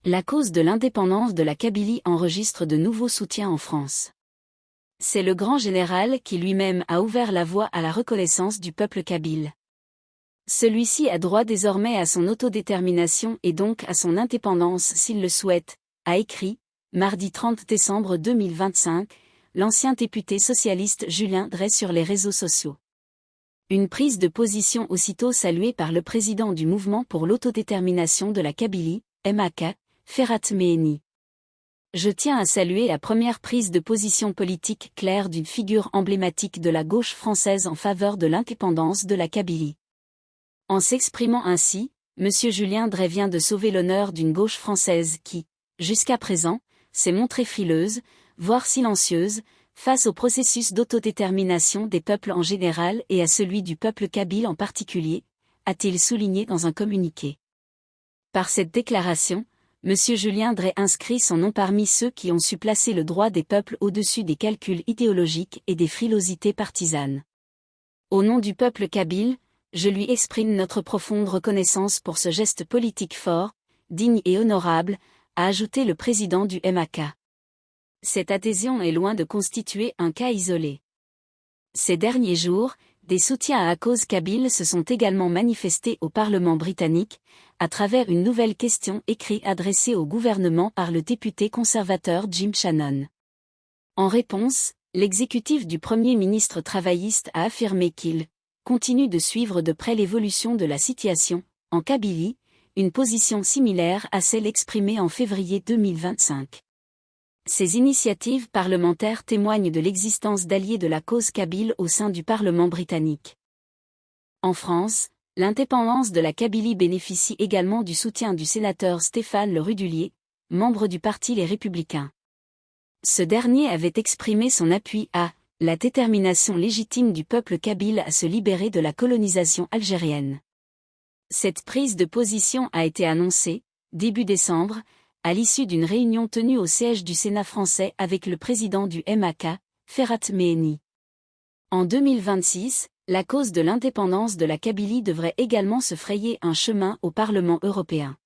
La cause de l'indépendance de la Kabylie enregistre de nouveaux soutiens en France. C'est le grand général qui lui-même a ouvert la voie à la reconnaissance du peuple kabyle. Celui-ci a droit désormais à son autodétermination et donc à son indépendance s'il le souhaite, a écrit, mardi 30 décembre 2025, l'ancien député socialiste Julien Dray sur les réseaux sociaux. Une prise de position aussitôt saluée par le président du mouvement pour l'autodétermination de la Kabylie, MAK, Ferhat Meheni. Je tiens à saluer la première prise de position politique claire d'une figure emblématique de la gauche française en faveur de l'indépendance de la Kabylie. En s'exprimant ainsi, M. Julien Dray vient de sauver l'honneur d'une gauche française qui, jusqu'à présent, s'est montrée frileuse, voire silencieuse, face au processus d'autodétermination des peuples en général et à celui du peuple kabyle en particulier, a-t-il souligné dans un communiqué. Par cette déclaration, M. Julien Dray inscrit son nom parmi ceux qui ont su placer le droit des peuples au-dessus des calculs idéologiques et des frilosités partisanes. Au nom du peuple kabyle, je lui exprime notre profonde reconnaissance pour ce geste politique fort, digne et honorable, a ajouté le président du MAK. Cette adhésion est loin de constituer un cas isolé. Ces derniers jours, des soutiens à la cause kabyle se sont également manifestés au Parlement britannique, à travers une nouvelle question écrite adressée au gouvernement par le député conservateur Jim Shannon. En réponse, l'exécutif du Premier ministre travailliste a affirmé qu'il continue de suivre de près l'évolution de la situation, en Kabylie, une position similaire à celle exprimée en février 2025. Ces initiatives parlementaires témoignent de l'existence d'alliés de la cause kabyle au sein du Parlement britannique. En France, l'indépendance de la Kabylie bénéficie également du soutien du sénateur Stéphane Le Rudulier, membre du Parti Les Républicains. Ce dernier avait exprimé son appui à la détermination légitime du peuple kabyle à se libérer de la colonisation algérienne. Cette prise de position a été annoncée, début décembre, à l'issue d'une réunion tenue au siège du Sénat français avec le président du MAK, Ferhat Meheni. En 2026, la cause de l'indépendance de la Kabylie devrait également se frayer un chemin au Parlement européen.